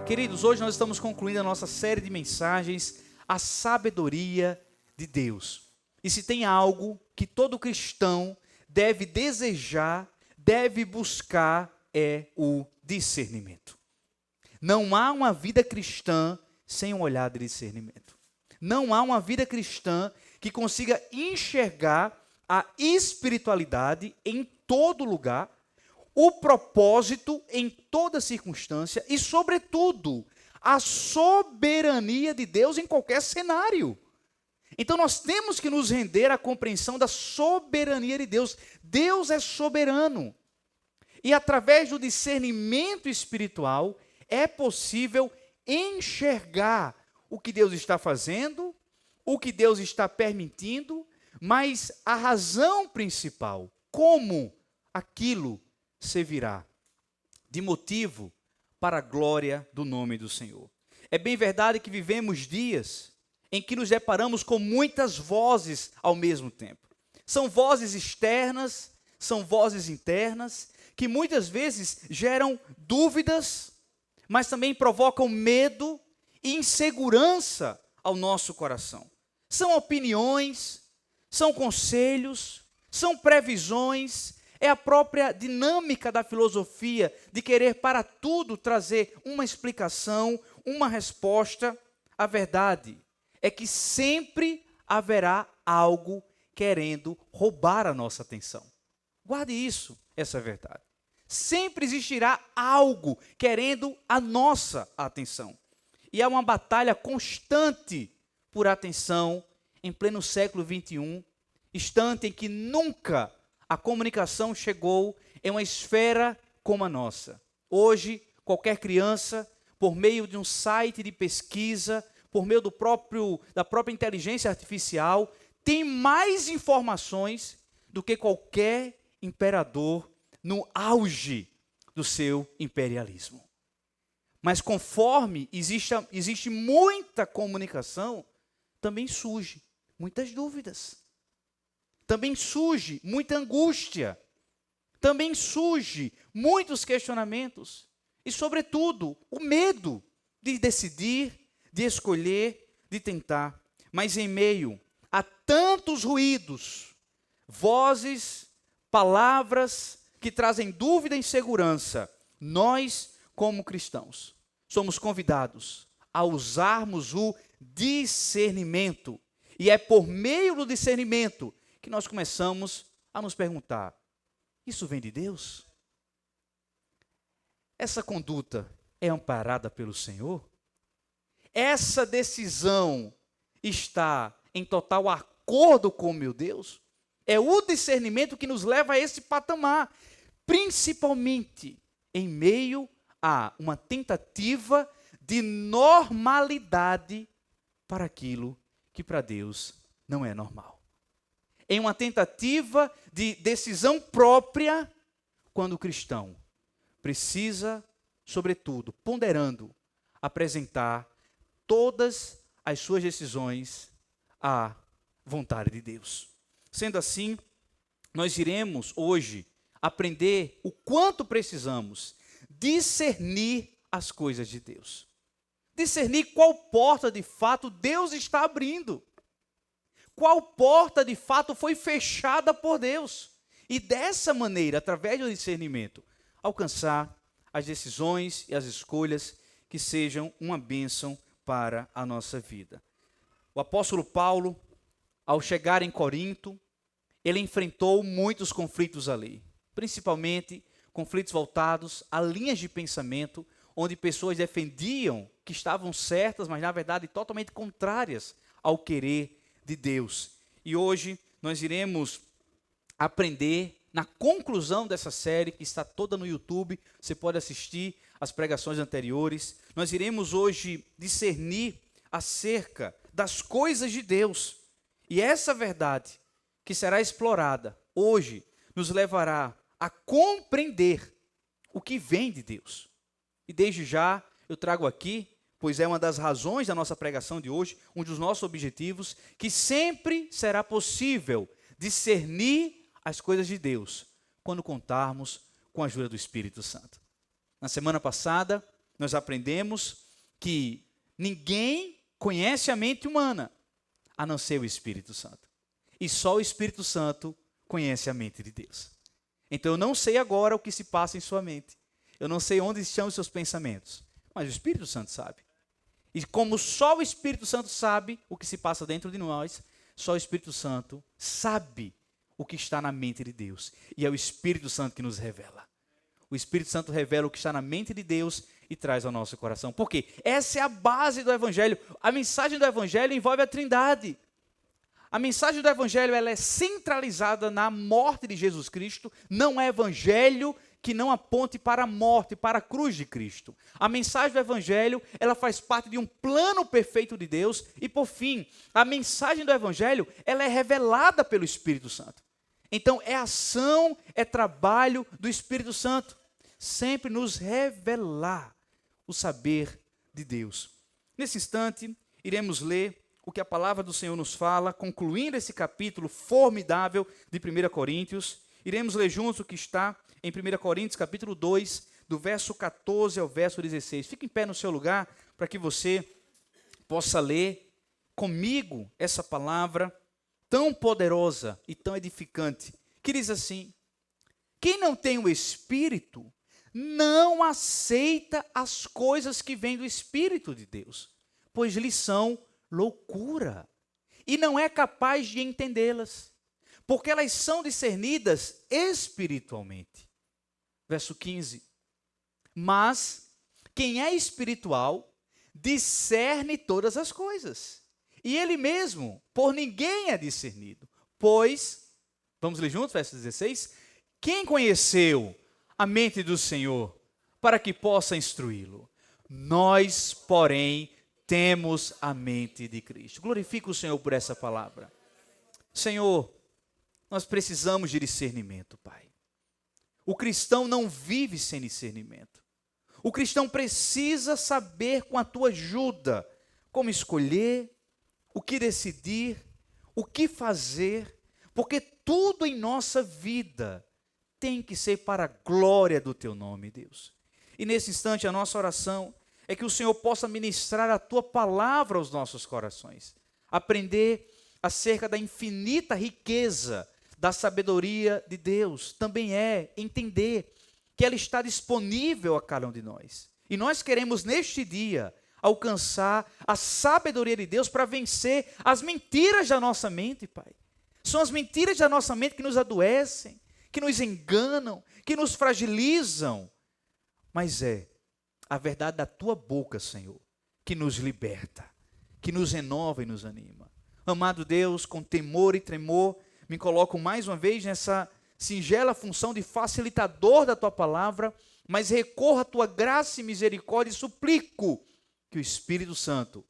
Queridos, hoje nós estamos concluindo a nossa série de mensagens, a sabedoria de Deus. E se tem algo que todo cristão deve desejar, deve buscar, é o discernimento. Não há uma vida cristã sem um olhar de discernimento. Não há uma vida cristã que consiga enxergar a espiritualidade em todo lugar, o propósito em toda circunstância e, sobretudo, a soberania de Deus em qualquer cenário. Então nós temos que nos render à compreensão da soberania de Deus. Deus é soberano. E através do discernimento espiritual é possível enxergar o que Deus está fazendo, o que Deus está permitindo, mas a razão principal, como aquilo servirá de motivo para a glória do nome do Senhor. É bem verdade que vivemos dias em que nos deparamos com muitas vozes ao mesmo tempo. São vozes externas, são vozes internas, que muitas vezes geram dúvidas, mas também provocam medo e insegurança ao nosso coração. São opiniões, são conselhos, são previsões, é a própria dinâmica da filosofia de querer para tudo trazer uma explicação, uma resposta. A verdade é que sempre haverá algo querendo roubar a nossa atenção. Guarde isso, essa é a verdade. Sempre existirá algo querendo a nossa atenção. E há uma batalha constante por atenção em pleno século XXI, instante em que nunca a comunicação chegou em uma esfera como a nossa. Hoje, qualquer criança, por meio de um site de pesquisa, por meio da própria inteligência artificial, tem mais informações do que qualquer imperador no auge do seu imperialismo. Mas conforme existe muita comunicação, também surge muitas dúvidas. Também surge muita angústia. Também surge muitos questionamentos. E, sobretudo, o medo de decidir, de escolher, de tentar. Mas em meio a tantos ruídos, vozes, palavras que trazem dúvida e insegurança, nós, como cristãos, somos convidados a usarmos o discernimento. E é por meio do discernimento que nós começamos a nos perguntar: isso vem de Deus? Essa conduta é amparada pelo Senhor? Essa decisão está em total acordo com o meu Deus? É o discernimento que nos leva a esse patamar, principalmente em meio a uma tentativa de normalidade para aquilo que para Deus não é normal. Em uma tentativa de decisão própria, quando o cristão precisa, sobretudo, ponderando, apresentar todas as suas decisões à vontade de Deus. Sendo assim, nós iremos hoje aprender o quanto precisamos discernir as coisas de Deus. Discernir qual porta de fato Deus está abrindo. Qual porta de fato foi fechada por Deus. E dessa maneira, através do discernimento, alcançar as decisões e as escolhas que sejam uma bênção para a nossa vida. O apóstolo Paulo, ao chegar em Corinto, ele enfrentou muitos conflitos ali, principalmente conflitos voltados a linhas de pensamento, onde pessoas defendiam que estavam certas, mas na verdade totalmente contrárias ao querer de Deus. E hoje nós iremos aprender, na conclusão dessa série, que está toda no YouTube, você pode assistir as pregações anteriores, nós iremos hoje discernir acerca das coisas de Deus. E essa verdade que será explorada hoje nos levará a compreender o que vem de Deus. E desde já eu trago aqui, pois é uma das razões da nossa pregação de hoje, um dos nossos objetivos, que sempre será possível discernir as coisas de Deus quando contarmos com a ajuda do Espírito Santo. Na semana passada, nós aprendemos que ninguém conhece a mente humana, a não ser o Espírito Santo. E só o Espírito Santo conhece a mente de Deus. Então eu não sei agora o que se passa em sua mente. Eu não sei onde estão os seus pensamentos. Mas o Espírito Santo sabe. E como só o Espírito Santo sabe o que se passa dentro de nós, só o Espírito Santo sabe o que está na mente de Deus. E é o Espírito Santo que nos revela. O Espírito Santo revela o que está na mente de Deus e traz ao nosso coração. Por quê? Essa é a base do Evangelho. A mensagem do Evangelho envolve a Trindade. A mensagem do Evangelho ela é centralizada na morte de Jesus Cristo. Não é Evangelho que não aponte para a morte, para a cruz de Cristo. A mensagem do Evangelho, ela faz parte de um plano perfeito de Deus. E por fim, a mensagem do Evangelho, ela é revelada pelo Espírito Santo. Então, é ação, é trabalho do Espírito Santo. Sempre nos revelar o saber de Deus. Nesse instante, iremos ler o que a palavra do Senhor nos fala, concluindo esse capítulo formidável de 1 Coríntios. Iremos ler juntos o que está em 1 Coríntios, capítulo 2, do verso 14 ao verso 16. Fique em pé no seu lugar, para que você possa ler comigo essa palavra tão poderosa e tão edificante, que diz assim: quem não tem o Espírito, não aceita as coisas que vêm do Espírito de Deus, pois lhes são loucura, e não é capaz de entendê-las, porque elas são discernidas espiritualmente. Verso 15. Mas quem é espiritual discerne todas as coisas, e ele mesmo por ninguém é discernido. Pois, vamos ler juntos, verso 16, quem conheceu a mente do Senhor para que possa instruí-lo? Nós, porém, temos a mente de Cristo. Glorifica o Senhor por essa palavra. Senhor, nós precisamos de discernimento, Pai. O cristão não vive sem discernimento. O cristão precisa saber, com a tua ajuda, como escolher, o que decidir, o que fazer, porque tudo em nossa vida tem que ser para a glória do teu nome, Deus. E nesse instante a nossa oração é que o Senhor possa ministrar a tua palavra aos nossos corações, aprender acerca da infinita riqueza da sabedoria de Deus, também é entender que ela está disponível a cada um de nós. E nós queremos neste dia alcançar a sabedoria de Deus para vencer as mentiras da nossa mente, Pai. São as mentiras da nossa mente que nos adoecem, que nos enganam, que nos fragilizam. Mas é a verdade da tua boca, Senhor, que nos liberta, que nos renova e nos anima. Amado Deus, com temor e tremor, me coloco mais uma vez nessa singela função de facilitador da tua palavra, mas recorro à tua graça e misericórdia e suplico que o Espírito Santo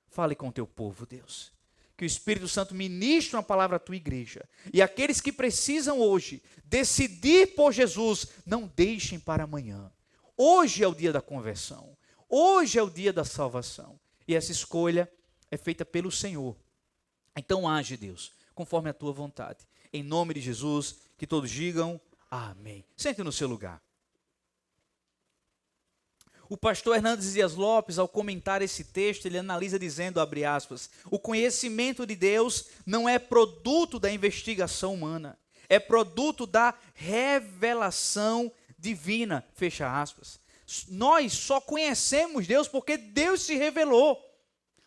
fale com o teu povo, Deus. Que o Espírito Santo ministre uma palavra à tua igreja. E aqueles que precisam hoje decidir por Jesus, não deixem para amanhã. Hoje é o dia da conversão. Hoje é o dia da salvação. E essa escolha é feita pelo Senhor. Então age, Deus, conforme a tua vontade. Em nome de Jesus, que todos digam amém. Sente no seu lugar. O pastor Hernandes Dias Lopes, ao comentar esse texto, ele analisa dizendo, abre aspas, o conhecimento de Deus não é produto da investigação humana, é produto da revelação divina, fecha aspas. Nós só conhecemos Deus porque Deus se revelou.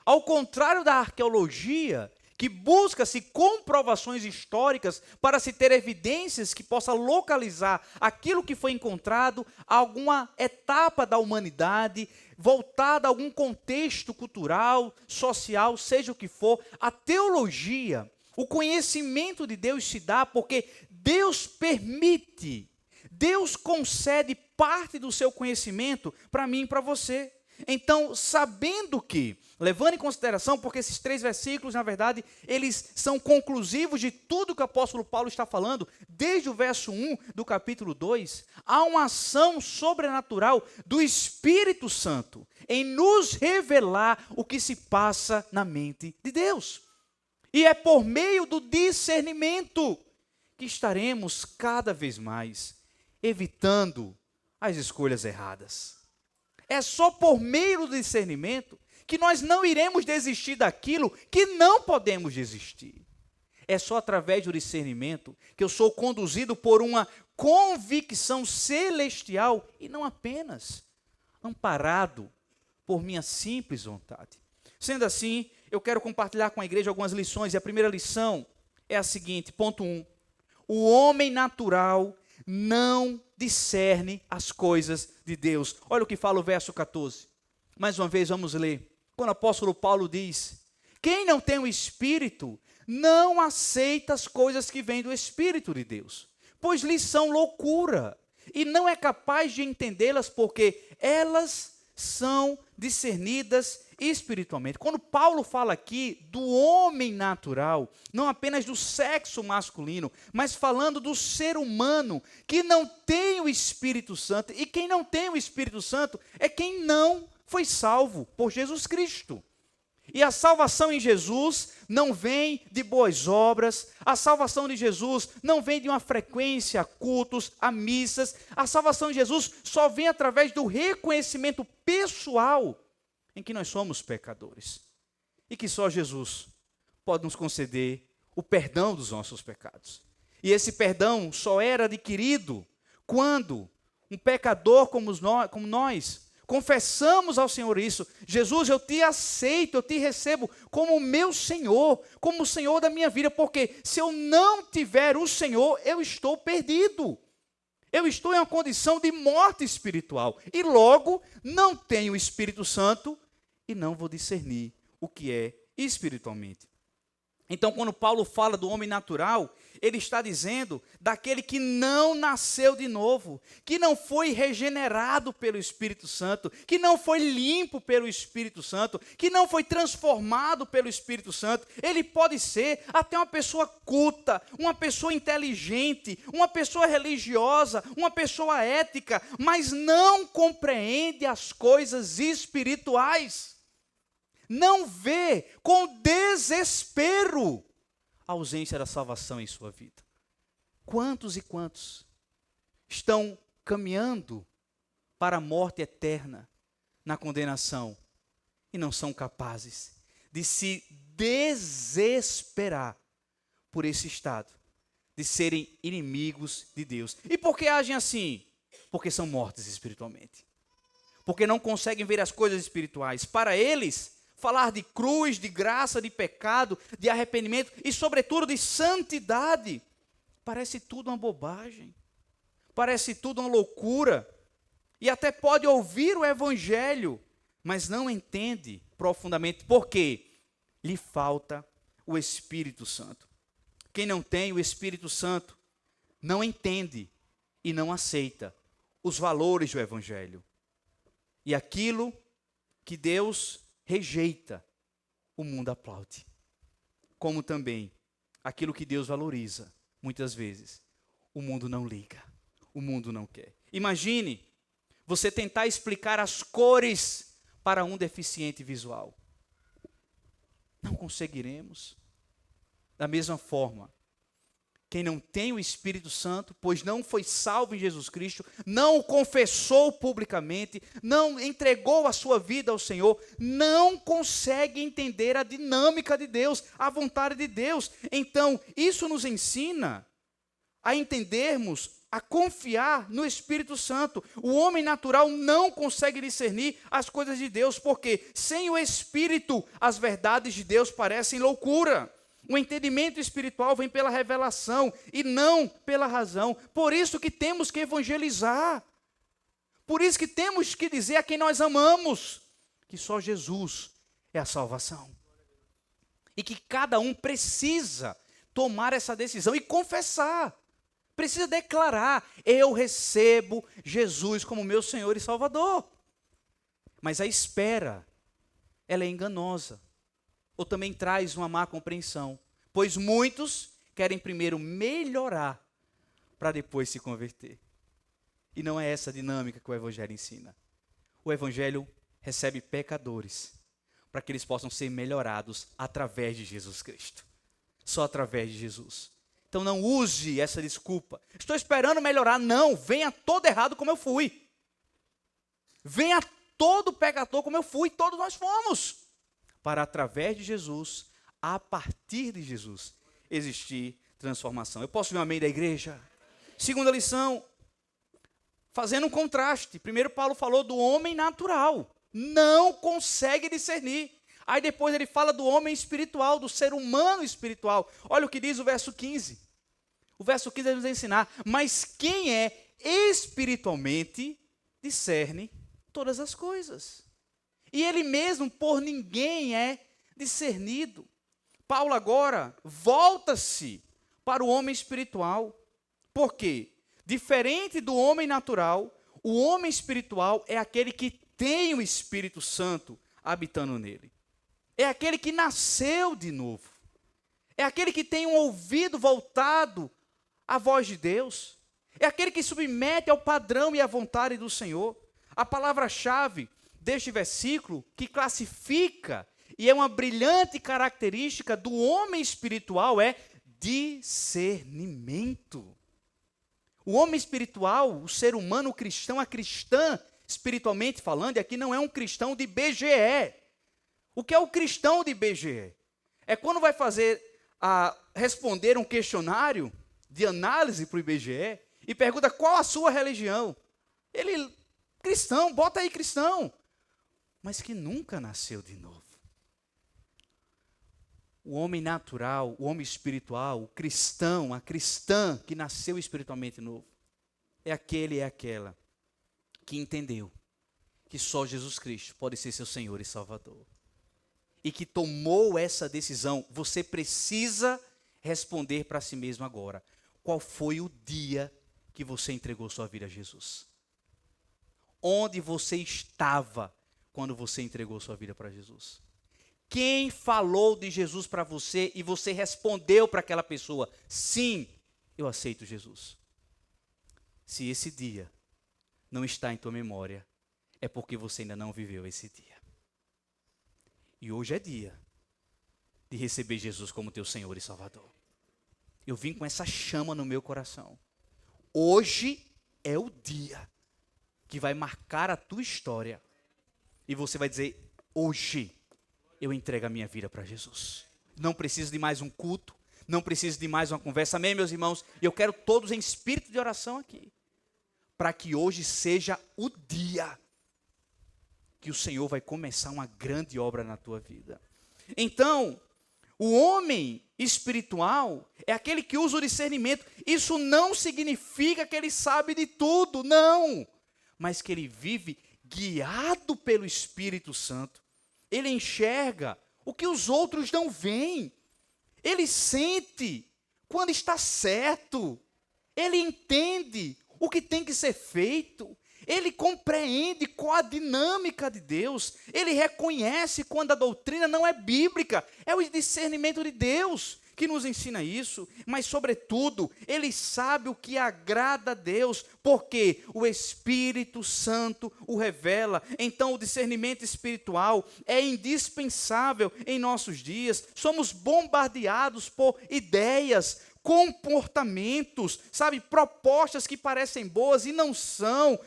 Ao contrário da arqueologia, que busca-se comprovações históricas para se ter evidências que possa localizar aquilo que foi encontrado a alguma etapa da humanidade, voltada a algum contexto cultural, social, seja o que for. A teologia, o conhecimento de Deus se dá porque Deus permite, Deus concede parte do seu conhecimento para mim e para você. Então, sabendo que, levando em consideração, porque esses 3 versículos, na verdade, eles são conclusivos de tudo que o apóstolo Paulo está falando, desde o verso 1 do capítulo 2, há uma ação sobrenatural do Espírito Santo em nos revelar o que se passa na mente de Deus. E é por meio do discernimento que estaremos cada vez mais evitando as escolhas erradas. É só por meio do discernimento que nós não iremos desistir daquilo que não podemos desistir. É só através do discernimento que eu sou conduzido por uma convicção celestial e não apenas amparado por minha simples vontade. Sendo assim, eu quero compartilhar com a igreja algumas lições, e a primeira lição é a seguinte, ponto 1. O homem natural não discerne as coisas de Deus. Olha o que fala o verso 14. Mais uma vez, vamos ler. Quando o apóstolo Paulo diz: quem não tem o Espírito, não aceita as coisas que vêm do Espírito de Deus, pois lhes são loucura, e não é capaz de entendê-las, porque elas são discernidas espiritualmente. Quando Paulo fala aqui do homem natural, não apenas do sexo masculino, mas falando do ser humano que não tem o Espírito Santo, e quem não tem o Espírito Santo é quem não foi salvo por Jesus Cristo. E a salvação em Jesus não vem de boas obras, a salvação de Jesus não vem de uma frequência a cultos, a missas. A salvação de Jesus só vem através do reconhecimento pessoal em que nós somos pecadores. E que só Jesus pode nos conceder o perdão dos nossos pecados. E esse perdão só era adquirido quando um pecador como nós confessamos ao Senhor isso: Jesus, eu te aceito, eu te recebo como o meu Senhor, como o Senhor da minha vida, porque se eu não tiver o Senhor, eu estou perdido. Eu estou em uma condição de morte espiritual e logo não tenho o Espírito Santo e não vou discernir o que é espiritualmente. Então, quando Paulo fala do homem natural, ele está dizendo daquele que não nasceu de novo, que não foi regenerado pelo Espírito Santo, que não foi limpo pelo Espírito Santo, que não foi transformado pelo Espírito Santo. Ele pode ser até uma pessoa culta, uma pessoa inteligente, uma pessoa religiosa, uma pessoa ética, mas não compreende as coisas espirituais. Não vê com desespero a ausência da salvação em sua vida. Quantos e quantos estão caminhando para a morte eterna, na condenação, e não são capazes de se desesperar por esse estado, de serem inimigos de Deus. E por que agem assim? Porque são mortos espiritualmente. Porque não conseguem ver as coisas espirituais. Para eles, falar de cruz, de graça, de pecado, de arrependimento e, sobretudo, de santidade, parece tudo uma bobagem, parece tudo uma loucura, e até pode ouvir o Evangelho, mas não entende profundamente, porque lhe falta o Espírito Santo. Quem não tem o Espírito Santo não entende e não aceita os valores do Evangelho. E aquilo que Deus rejeita, o mundo aplaude. Como também aquilo que Deus valoriza, muitas vezes, o mundo não liga, o mundo não quer. Imagine você tentar explicar as cores para um deficiente visual. Não conseguiremos. Da mesma forma, quem não tem o Espírito Santo, pois não foi salvo em Jesus Cristo, não o confessou publicamente, não entregou a sua vida ao Senhor, não consegue entender a dinâmica de Deus, a vontade de Deus. Então, isso nos ensina a entendermos, a confiar no Espírito Santo. O homem natural não consegue discernir as coisas de Deus, porque sem o Espírito, as verdades de Deus parecem loucura. O entendimento espiritual vem pela revelação e não pela razão. Por isso que temos que evangelizar. Por isso que temos que dizer a quem nós amamos que só Jesus é a salvação. E que cada um precisa tomar essa decisão e confessar. Precisa declarar: eu recebo Jesus como meu Senhor e Salvador. Mas a espera, ela é enganosa. Ou também traz uma má compreensão, pois muitos querem primeiro melhorar para depois se converter. E não é essa a dinâmica que o Evangelho ensina. O Evangelho recebe pecadores para que eles possam ser melhorados através de Jesus Cristo. Só através de Jesus. Então não use essa desculpa. Estou esperando melhorar. Não, venha todo errado como eu fui. Venha todo pecador, como eu fui, todos nós fomos, para através de Jesus, a partir de Jesus, existir transformação. Eu posso ver um amém da igreja? Segunda lição, fazendo um contraste. Primeiro Paulo falou do homem natural, não consegue discernir. Aí depois ele fala do homem espiritual, do ser humano espiritual. Olha o que diz o verso 15. O verso 15 vai nos ensinar, mas quem é espiritualmente discerne todas as coisas. E ele mesmo por ninguém é discernido. Paulo agora volta-se para o homem espiritual. Por quê? Diferente do homem natural, o homem espiritual é aquele que tem o Espírito Santo habitando nele. É aquele que nasceu de novo. É aquele que tem um ouvido voltado à voz de Deus. É aquele que submete ao padrão e à vontade do Senhor. A palavra-chave deste versículo, que classifica e é uma brilhante característica do homem espiritual, é discernimento. O homem espiritual, o ser humano, o cristão, a cristã, espiritualmente falando, e aqui não é um cristão de IBGE. O que é o cristão de IBGE? É quando vai responder um questionário de análise para o IBGE e pergunta qual a sua religião. Ele, cristão, bota aí cristão, mas que nunca nasceu de novo. O homem natural, o homem espiritual, o cristão, a cristã que nasceu espiritualmente novo, é aquele e aquela que entendeu que só Jesus Cristo pode ser seu Senhor e Salvador. E que tomou essa decisão. Você precisa responder para si mesmo agora. Qual foi o dia que você entregou sua vida a Jesus? Onde você estava quando você entregou sua vida para Jesus? Quem falou de Jesus para você e você respondeu para aquela pessoa: sim, eu aceito Jesus. Se esse dia não está em tua memória, é porque você ainda não viveu esse dia. E hoje é dia de receber Jesus como teu Senhor e Salvador. Eu vim com essa chama no meu coração. Hoje é o dia que vai marcar a tua história. E você vai dizer: hoje eu entrego a minha vida para Jesus. Não preciso de mais um culto, não preciso de mais uma conversa. Amém, meus irmãos? Eu quero todos em espírito de oração aqui, para que hoje seja o dia que o Senhor vai começar uma grande obra na tua vida. Então, o homem espiritual é aquele que usa o discernimento. Isso não significa que ele sabe de tudo, não. Mas que ele vive guiado pelo Espírito Santo. Ele enxerga o que os outros não veem. Ele sente quando está certo. Ele entende o que tem que ser feito. Ele compreende qual a dinâmica de Deus. Ele reconhece quando a doutrina não é bíblica. É o discernimento de Deus que nos ensina isso. Mas, sobretudo, ele sabe o que agrada a Deus, porque o Espírito Santo o revela. Então, o discernimento espiritual é indispensável em nossos dias. Somos bombardeados por ideias, comportamentos, propostas que parecem boas e não são.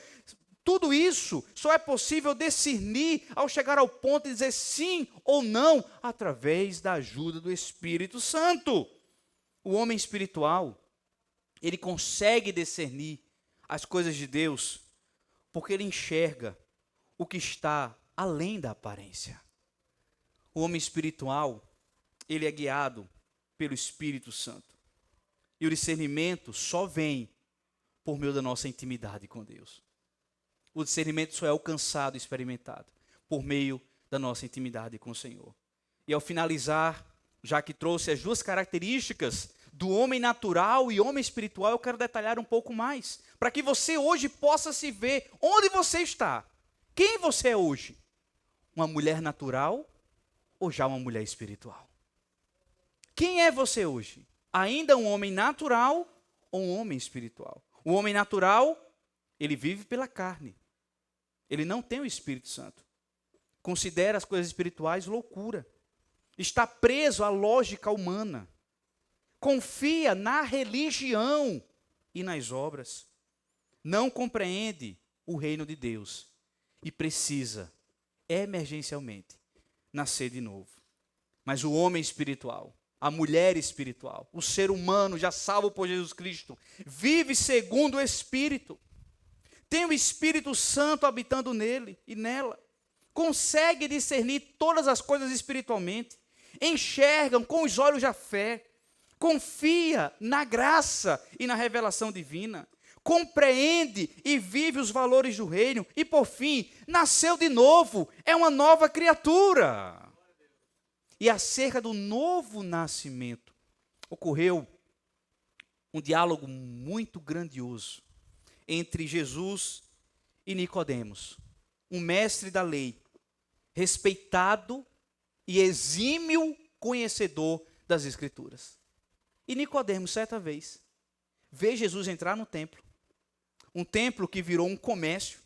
Tudo isso só é possível discernir ao chegar ao ponto de dizer sim ou não, através da ajuda do Espírito Santo. O homem espiritual, ele consegue discernir as coisas de Deus, porque ele enxerga o que está além da aparência. O homem espiritual, ele é guiado pelo Espírito Santo. E o discernimento só vem por meio da nossa intimidade com Deus. O discernimento só é alcançado e experimentado por meio da nossa intimidade com o Senhor. E ao finalizar, já que trouxe as duas características do homem natural e homem espiritual, eu quero detalhar um pouco mais, para que você hoje possa se ver onde você está. Quem você é hoje? Uma mulher natural ou já uma mulher espiritual? Quem é você hoje? Ainda um homem natural ou um homem espiritual? O homem natural, ele vive pela carne. Ele não tem o Espírito Santo. Considera as coisas espirituais loucura. Está preso à lógica humana. Confia na religião e nas obras. Não compreende o reino de Deus. e precisa, emergencialmente, nascer de novo. Mas o homem espiritual, a mulher espiritual, o ser humano já salvo por Jesus Cristo, vive segundo o Espírito. Tem o Espírito Santo habitando nele e nela. Consegue discernir todas as coisas espiritualmente. Enxergam com os olhos da fé. Confia na graça e na revelação divina. Compreende e vive os valores do reino. E por fim, nasceu de novo. É uma nova criatura. E acerca do novo nascimento, ocorreu um diálogo muito grandioso entre Jesus e Nicodemos, um mestre da lei, respeitado e exímio conhecedor das Escrituras. E Nicodemos, certa vez, vê Jesus entrar no templo, um templo que virou um comércio,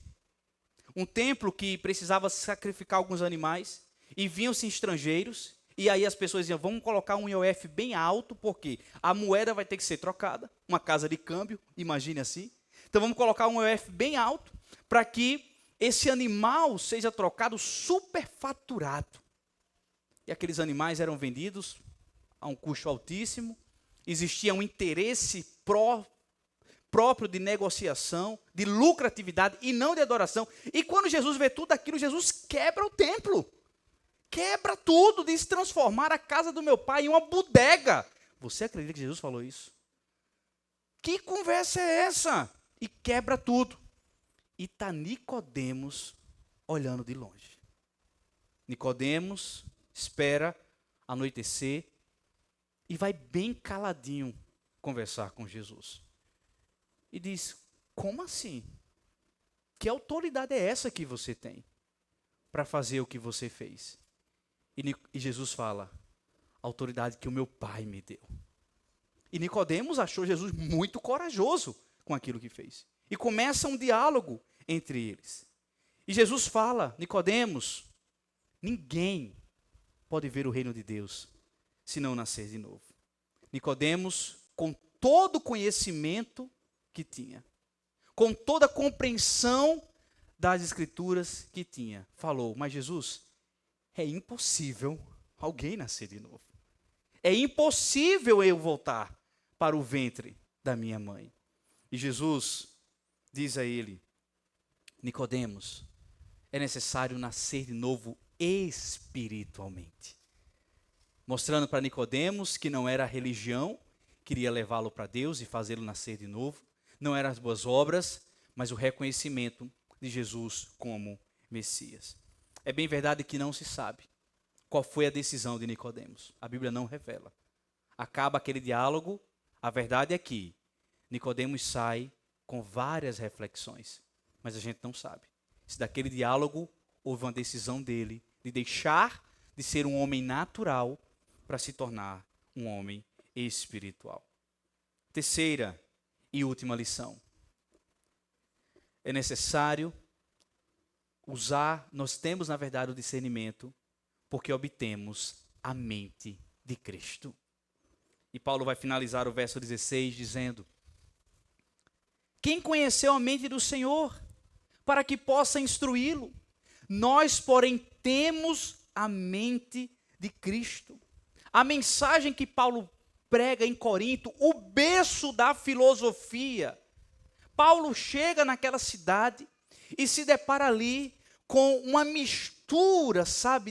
um templo que precisava sacrificar alguns animais, e vinham-se estrangeiros. E aí as pessoas diziam, vamos colocar um IOF bem alto, porque a moeda vai ter que ser trocada, uma casa de câmbio, imagine assim. Então vamos colocar um IOF bem alto, para que esse animal seja trocado superfaturado. E aqueles animais eram vendidos a um custo altíssimo, existia um interesse próprio de negociação, de lucratividade e não de adoração. E quando Jesus vê tudo aquilo, Jesus quebra o templo. Quebra tudo, diz transformar a casa do meu pai em uma bodega. Você acredita que Jesus falou isso? Que conversa é essa? E quebra tudo. E está Nicodemos olhando de longe. Nicodemos espera anoitecer e vai bem caladinho conversar com Jesus. E diz, como assim? Que autoridade é essa que você tem para fazer o que você fez? E Jesus fala, a autoridade que o meu pai me deu. E Nicodemos achou Jesus muito corajoso com aquilo que fez. E começa um diálogo entre eles. E Jesus fala, Nicodemos, ninguém pode ver o reino de Deus se não nascer de novo. Nicodemos, com todo o conhecimento que tinha, com toda a compreensão das Escrituras que tinha, falou, mas Jesus, é impossível alguém nascer de novo. É impossível eu voltar para o ventre da minha mãe. E Jesus diz a ele, Nicodemos, é necessário nascer de novo espiritualmente. Mostrando para Nicodemos que não era a religião que iria levá-lo para Deus e fazê-lo nascer de novo, não eram as boas obras, mas o reconhecimento de Jesus como Messias. É bem verdade que não se sabe qual foi a decisão de Nicodemos. A Bíblia não revela. Acaba aquele diálogo, a verdade é que Nicodemos sai com várias reflexões, mas a gente não sabe se daquele diálogo houve uma decisão dele de deixar de ser um homem natural para se tornar um homem espiritual. Terceira e última lição. É necessário nós temos na verdade o discernimento, porque obtemos a mente de Cristo. E Paulo vai finalizar o verso 16 dizendo, quem conheceu a mente do Senhor, para que possa instruí-lo? Nós, porém, temos a mente de Cristo. A mensagem que Paulo prega em Corinto, o berço da filosofia. Paulo chega naquela cidade e se depara ali com uma mistura,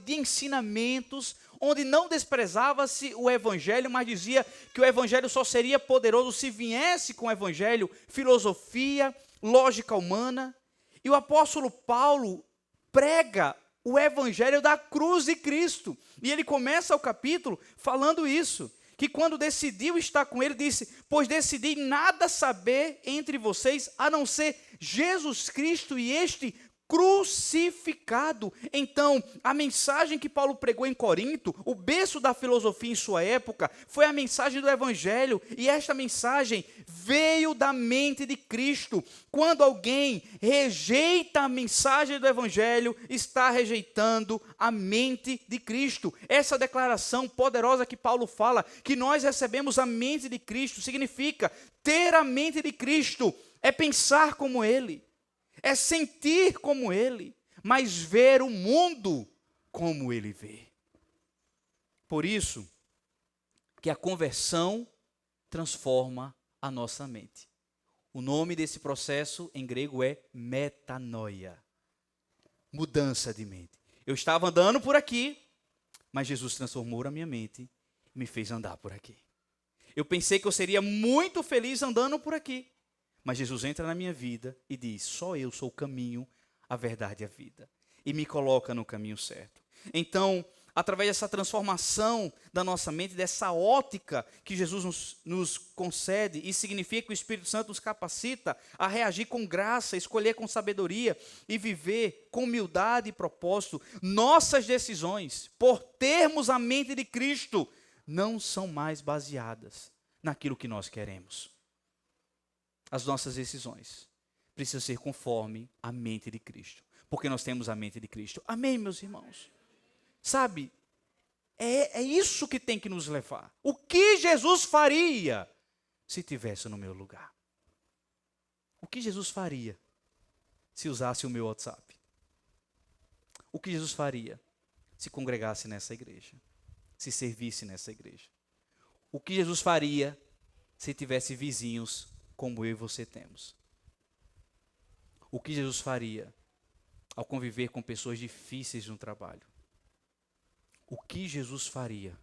de ensinamentos, onde não desprezava-se o evangelho, mas dizia que o evangelho só seria poderoso se viesse com o evangelho filosofia, lógica humana. E o apóstolo Paulo prega o evangelho da cruz de Cristo. E ele começa o capítulo falando isso, que quando decidiu estar com ele, disse, pois decidi nada saber entre vocês, a não ser Jesus Cristo e este crucificado. Então, a mensagem que Paulo pregou em Corinto, o berço da filosofia em sua época, foi a mensagem do evangelho, e esta mensagem veio da mente de Cristo. Quando alguém rejeita a mensagem do evangelho, está rejeitando a mente de Cristo. Essa declaração poderosa que Paulo fala, que nós recebemos a mente de Cristo, significa ter a mente de Cristo, é pensar como Ele, é sentir como Ele, mas ver o mundo como ele vê. Por isso que a conversão transforma a nossa mente. O nome desse processo em grego é metanoia. Mudança de mente. Eu estava andando por aqui, mas Jesus transformou a minha mente e me fez andar por aqui. Eu pensei que eu seria muito feliz andando por aqui, mas Jesus entra na minha vida e diz: só eu sou o caminho, a verdade e a vida. E me coloca no caminho certo. Então, através dessa transformação da nossa mente, dessa ótica que Jesus nos concede, e significa que o Espírito Santo nos capacita a reagir com graça, escolher com sabedoria e viver com humildade e propósito, nossas decisões, por termos a mente de Cristo, não são mais baseadas naquilo que nós queremos. As nossas decisões precisam ser conforme a mente de Cristo, porque nós temos a mente de Cristo. Amém, meus irmãos? Sabe, é isso que tem que nos levar. O que Jesus faria se estivesse no meu lugar? O que Jesus faria se usasse o meu WhatsApp? O que Jesus faria se congregasse nessa igreja? Se servisse nessa igreja? O que Jesus faria se tivesse vizinhos como eu e você temos? O que Jesus faria ao conviver com pessoas difíceis no trabalho? O que Jesus faria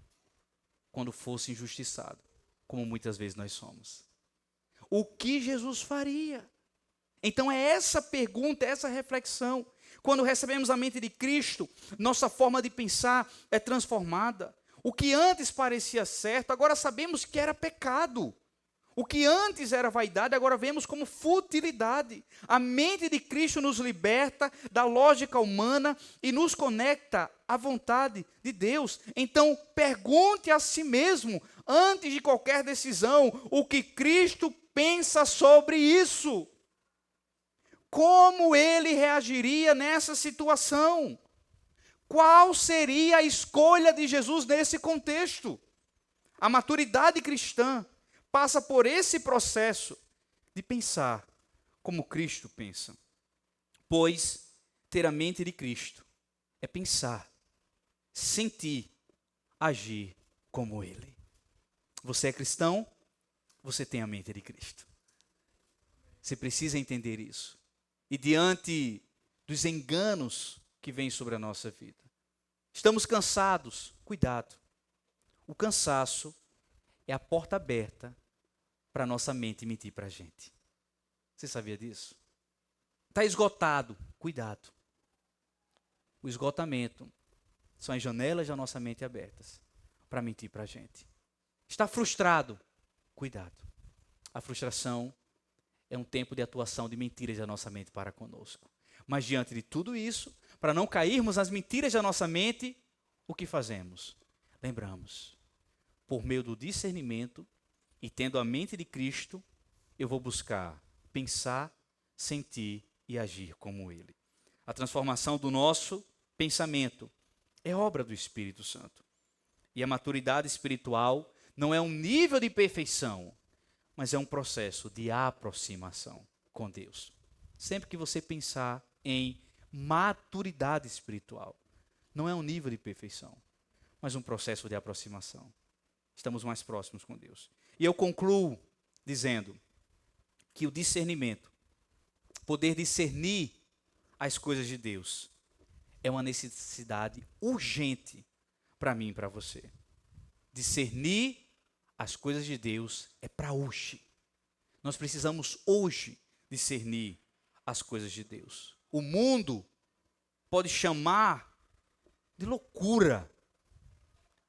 quando fosse injustiçado, como muitas vezes nós somos? O que Jesus faria? Então é essa pergunta, essa reflexão. Quando recebemos a mente de Cristo, nossa forma de pensar é transformada. O que antes parecia certo, agora sabemos que era pecado. O que antes era vaidade, agora vemos como futilidade. A mente de Cristo nos liberta da lógica humana e nos conecta à vontade de Deus. Então, pergunte a si mesmo, antes de qualquer decisão, o que Cristo pensa sobre isso. Como ele reagiria nessa situação? Qual seria a escolha de Jesus nesse contexto? A maturidade cristã passa por esse processo de pensar como Cristo pensa. Pois ter a mente de Cristo é pensar, sentir, agir como Ele. Você é cristão? Você tem a mente de Cristo. Você precisa entender isso. E diante dos enganos que vêm sobre a nossa vida, estamos cansados, cuidado. O cansaço é a porta aberta para a nossa mente mentir para a gente. Você sabia disso? Está esgotado, cuidado. O esgotamento são as janelas da nossa mente abertas para mentir para a gente. Está frustrado, cuidado. A frustração é um tempo de atuação de mentiras da nossa mente para conosco. Mas diante de tudo isso, para não cairmos nas mentiras da nossa mente, o que fazemos? Lembramos, por meio do discernimento, e tendo a mente de Cristo, eu vou buscar pensar, sentir e agir como Ele. A transformação do nosso pensamento é obra do Espírito Santo. E a maturidade espiritual não é um nível de perfeição, mas é um processo de aproximação com Deus. Sempre que você pensar em maturidade espiritual, não é um nível de perfeição, mas um processo de aproximação. Estamos mais próximos com Deus. E eu concluo dizendo que o discernimento, poder discernir as coisas de Deus, é uma necessidade urgente para mim e para você. Discernir as coisas de Deus é para hoje. Nós precisamos hoje discernir as coisas de Deus. O mundo pode chamar de loucura,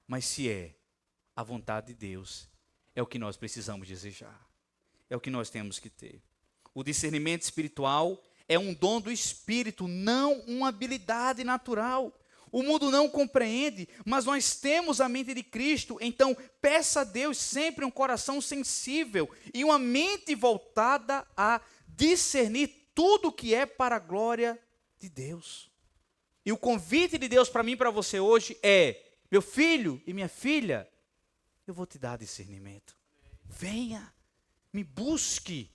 mas se é a vontade de Deus, é o que nós precisamos desejar. É o que nós temos que ter. O discernimento espiritual é um dom do Espírito, não uma habilidade natural. O mundo não compreende, mas nós temos a mente de Cristo, então peça a Deus sempre um coração sensível e uma mente voltada a discernir tudo que é para a glória de Deus. E o convite de Deus para mim e para você hoje é: meu filho e minha filha, eu vou te dar discernimento. Venha, me busque,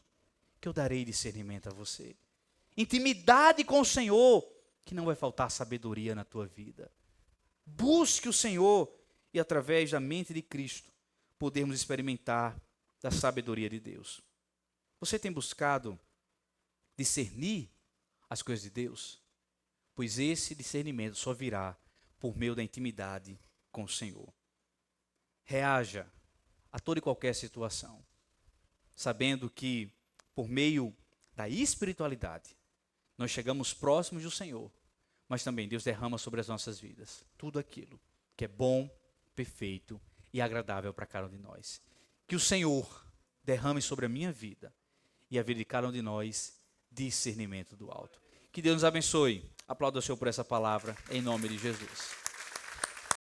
que eu darei discernimento a você. Intimidade com o Senhor, que não vai faltar sabedoria na tua vida. Busque o Senhor e através da mente de Cristo podermos experimentar da sabedoria de Deus. Você tem buscado discernir as coisas de Deus? Pois esse discernimento só virá por meio da intimidade com o Senhor. Reaja a toda e qualquer situação, sabendo que por meio da espiritualidade nós chegamos próximos do Senhor, mas também Deus derrama sobre as nossas vidas tudo aquilo que é bom, perfeito e agradável para cada um de nós. Que o Senhor derrame sobre a minha vida e a vida de cada um de nós discernimento do alto. Que Deus nos abençoe. Aplauda o Senhor por essa palavra, em nome de Jesus.